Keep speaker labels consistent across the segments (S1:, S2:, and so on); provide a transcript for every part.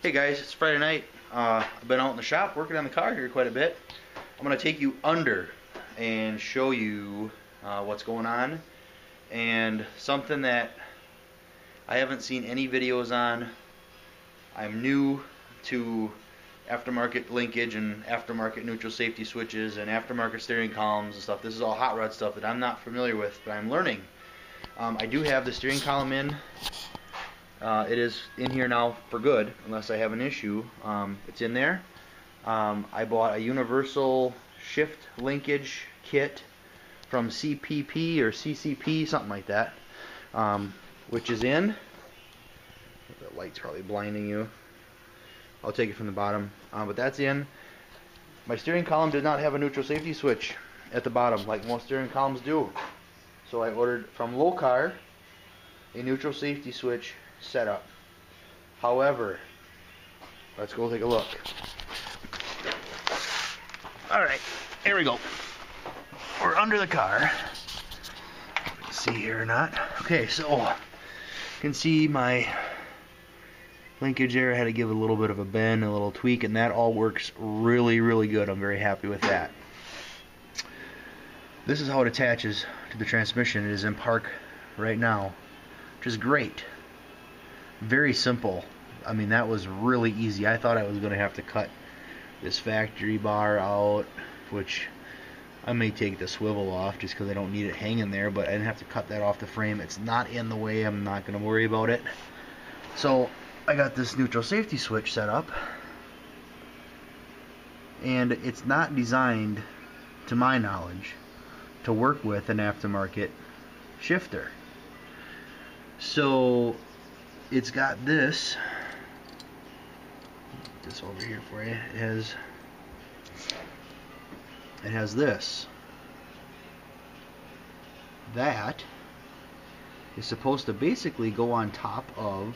S1: Hey guys, it's Friday night. I've been out in the shop working on the car here quite a bit. I'm going to take you under and show you what's going on, and something that I haven't seen any videos on. I'm new to aftermarket linkage and aftermarket neutral safety switches and aftermarket steering columns and stuff. This is all hot rod stuff that I'm not familiar with, but I'm learning. I do have the steering column in. It is in here now for good, unless I have an issue. It's in there. I bought a universal shift linkage kit from CPP or CCP, something like that, which is in. The light's probably blinding you. I'll take it from the bottom, but that's in. My steering column did not have a neutral safety switch at the bottom like most steering columns do, so I ordered from Locar a neutral safety switch setup. However, let's go take a look. Alright, here we go. We're under the car. See here or not. Okay, so you can see my linkage there. I had to give it a little bit of a bend, a little tweak, and that all works really good. I'm very happy with that. This is how it attaches to the transmission. It is in park right now, which is great. Very simple. I mean, that was really easy. I thought I was going to have to cut this factory bar out, which I may take the swivel off just because I don't need it hanging there, but I didn't have to cut that off the frame. It's not in the way. I'm not going to worry about it. So I got this neutral safety switch set up, and it's not designed, to my knowledge, to work with an aftermarket shifter. So it's got this over here for you. It has this. That is supposed to basically go on top of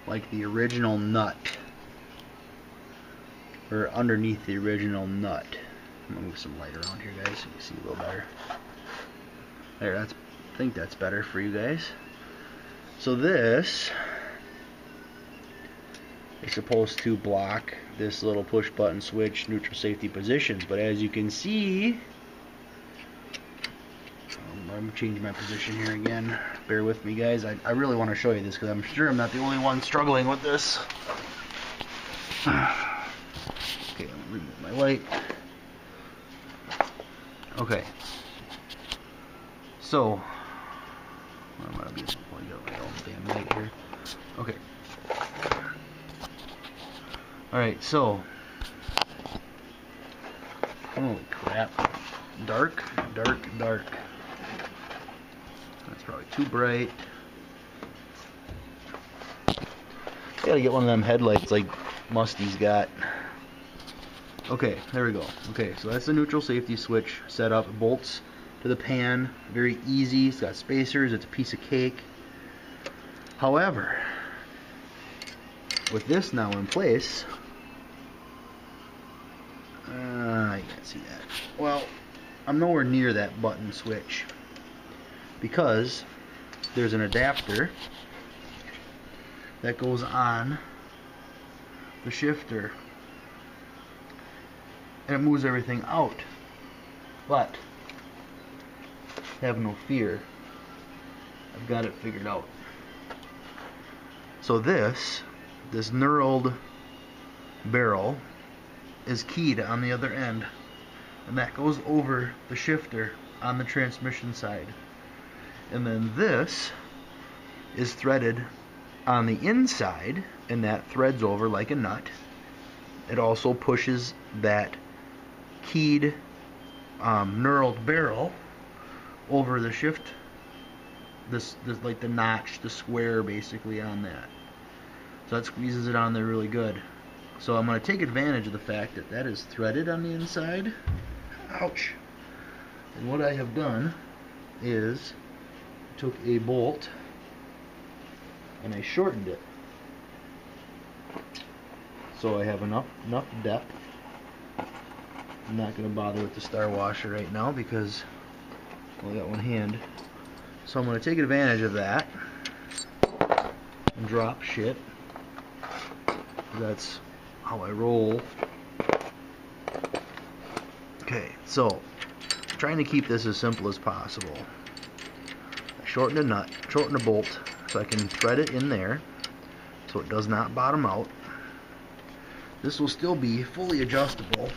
S1: like the original nut, or underneath the original nut. I'm gonna move some light around here, guys, so you can see a little better. There, I think that's better for you guys. So this is supposed to block this little push button switch neutral safety positions, but as you can see, I'm changing my position here again. Bear with me, guys. I really want to show you this because I'm sure I'm not the only one struggling with this. Okay, let me remove my light. Okay, so I'm gonna be pulling out my own damn light here. Okay. Alright, so holy crap. Dark. That's probably too bright. Gotta get one of them headlights like Musty's got. Okay, there we go. Okay, so that's the neutral safety switch set up. It bolts to the pan, very easy. It's got spacers, it's a piece of cake. However, with this now in place, you can't see that. Well, I'm nowhere near that button switch because there's an adapter that goes on the shifter and it moves everything out. But have no fear, I've got it figured out. So this knurled barrel is keyed on the other end, and that goes over the shifter on the transmission side, and then this is threaded on the inside, and that threads over like a nut. It also pushes that keyed knurled barrel over the shift, this like the notch, the square basically on that. So that squeezes it on there really good. So I'm going to take advantage of the fact that that is threaded on the inside. Ouch. And what I have done is took a bolt and I shortened it. So I have enough depth. I'm not going to bother with the star washer right now because I only got one hand. So I'm going to take advantage of that and drop shit That's how I roll. Okay, so I'm trying to keep this as simple as possible. I shorten the nut, shorten the bolt, so I can thread it in there so it does not bottom out. This will still be fully adjustable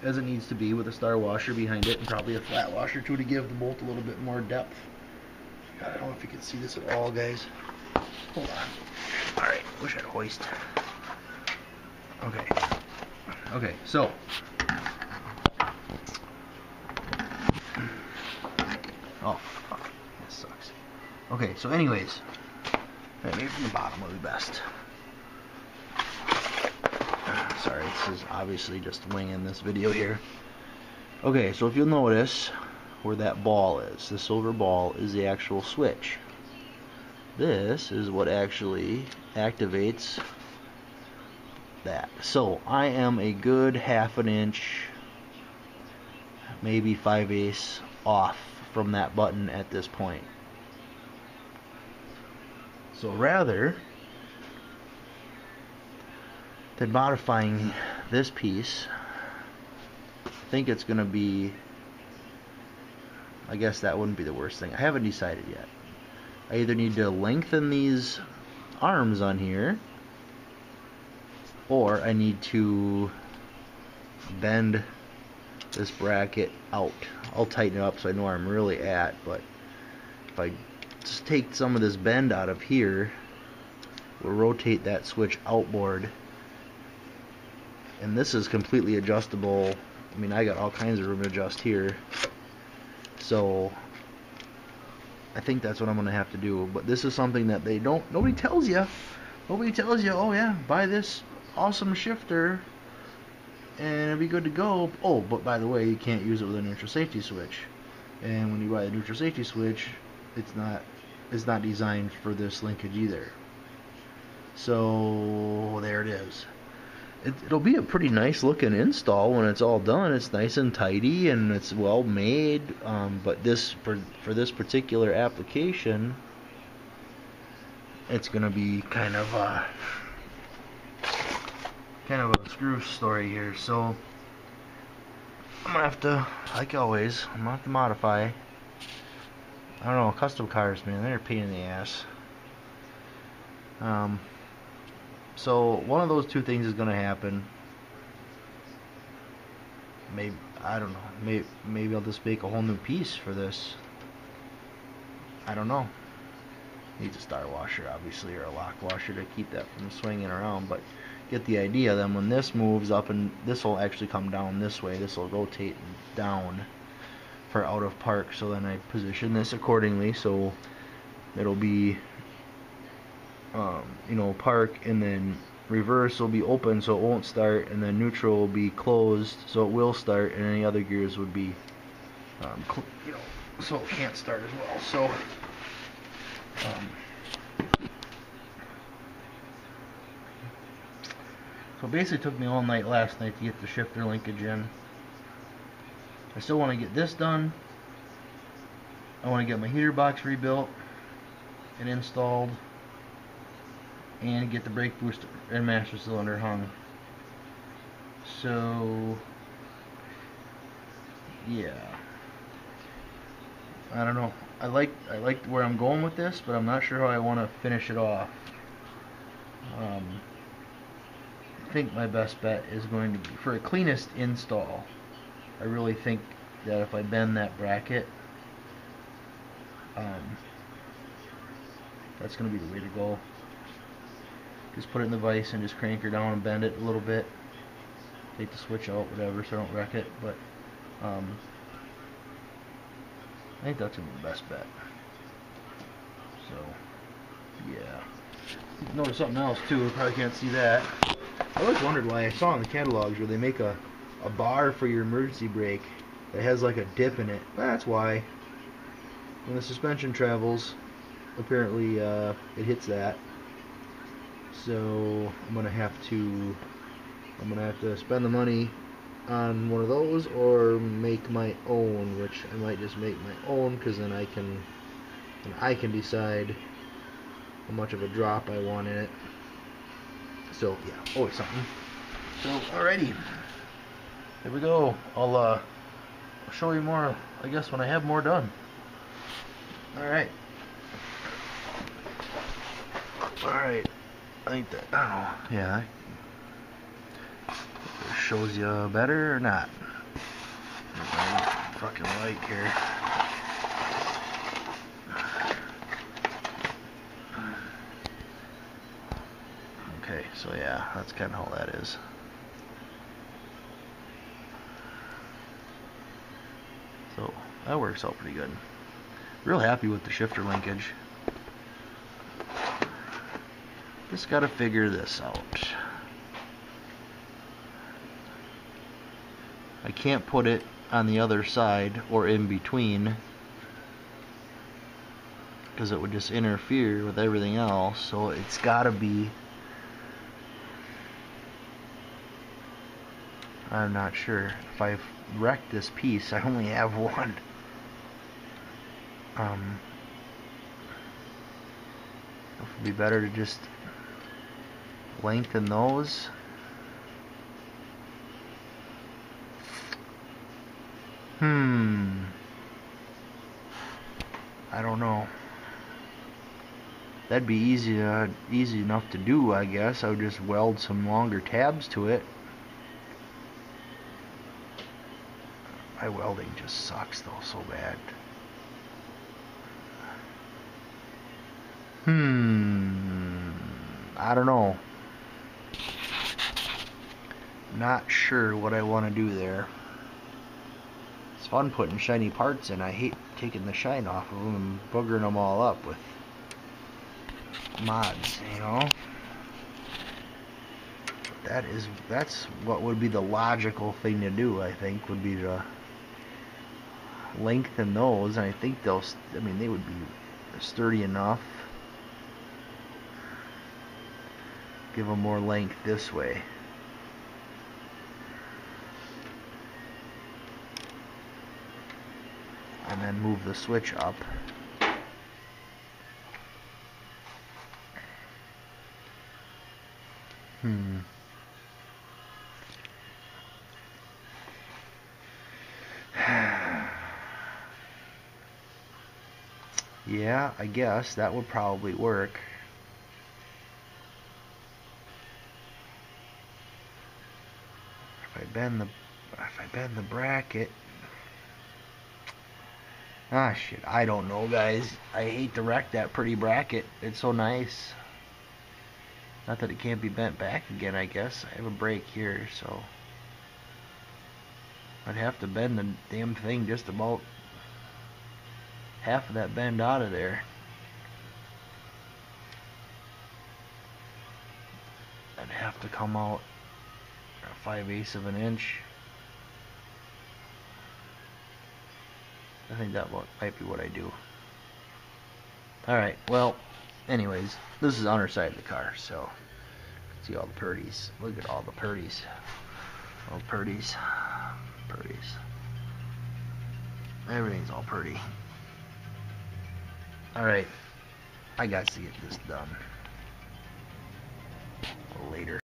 S1: as it needs to be, with a star washer behind it and probably a flat washer too to give the bolt a little bit more depth. I don't know if you can see this at all, guys. Hold on. Alright, wish I'd hoist. Okay, so oh, fuck, this sucks. Okay, so anyways, maybe from the bottom will be best. Sorry, this is obviously just winging this video here. Okay, so if you'll notice where that ball is, the silver ball is the actual switch. This is what actually activates that. So I am a good 1/2 inch, maybe 5/8 off from that button at this point. So rather than modifying this piece, I think it's going to be, I guess that wouldn't be the worst thing. I haven't decided yet. I either need to lengthen these arms on here, or I need to bend this bracket out. I'll tighten it up so I know where I'm really at, but if I just take some of this bend out of here, we'll rotate that switch outboard. And this is completely adjustable. I mean, I got all kinds of room to adjust here. So I think that's what I'm going to have to do. But this is something that nobody tells you. Nobody tells you, oh yeah, buy this awesome shifter and it'll be good to go. Oh, but by the way, you can't use it with a neutral safety switch. And when you buy a neutral safety switch, it's not designed for this linkage either. So there it is. It'll be a pretty nice looking install when it's all done. It's nice and tidy and it's well made, but this for this particular application, it's gonna be kind of a screw story here. So I'm gonna have to, like always, I'm gonna have to modify. I don't know, custom cars, man, they're a pain in the ass. So one of those two things is going to happen. Maybe, I don't know, maybe I'll just make a whole new piece for this. I don't know. Needs a star washer, obviously, or a lock washer to keep that from swinging around, but get the idea. Then when this moves up, and this will actually come down this way, this will rotate down for out of park, so then I position this accordingly, so it'll be park, and then reverse will be open so it won't start, and then neutral will be closed so it will start, and any other gears would be so it can't start as well. So basically it took me all night last night to get the shifter linkage in. I still want to get this done. I want to get my heater box rebuilt and installed, and get the brake booster and master cylinder hung. So yeah, I don't know. I like where I'm going with this, but I'm not sure how I want to finish it off. I think my best bet is going to be, for a cleanest install, I really think that if I bend that bracket, that's going to be the way to go. Just put it in the vise and just crank her down and bend it a little bit. Take the switch out, whatever, so I don't wreck it. But I think that's going to be the best bet. So, yeah. Notice something else too. You probably can't see that. I always wondered why I saw in the catalogs where they make a bar for your emergency brake that has like a dip in it. That's why. When the suspension travels, apparently it hits that. So I'm gonna have to spend the money on one of those, or make my own, which I might just make my own, because then I can decide how much of a drop I want in it. So yeah, always something. So alrighty, here we go. I'll show you more, I guess, when I have more done. Alright. Alright. I think that, I don't know. Yeah. Shows you better or not. Fucking light here. Okay, so yeah, that's kind of how that is. So that works out pretty good. Real happy with the shifter linkage. Just gotta figure this out. I can't put it on the other side or in between because it would just interfere with everything else, so it's gotta be, I'm not sure. If I've wrecked this piece, I only have one. It would be better to just lengthen those. I don't know. That'd be easy enough to do, I guess. I would just weld some longer tabs to it. My welding just sucks though, so bad. I don't know. Not sure what I want to do there. It's fun putting shiny parts in. I hate taking the shine off of them and boogering them all up with mods, you know? That's what would be the logical thing to do, I think, would be to lengthen those, and I think they would be sturdy enough. Give them more length this way. And then move the switch up. Yeah, I guess that would probably work. If I bend the bracket. Ah, shit, I don't know, guys. I hate to wreck that pretty bracket. It's so nice. Not that it can't be bent back again, I guess. I have a break here, so I'd have to bend the damn thing just about half of that bend out of there. I'd have to come out 5/8 of an inch. I think that might be what I do. Alright, well, anyways, this is the underside of the car, so see all the purdies. Look at all the purdies. All purdies. Purdies. Everything's all purdy. Alright, I got to get this done later.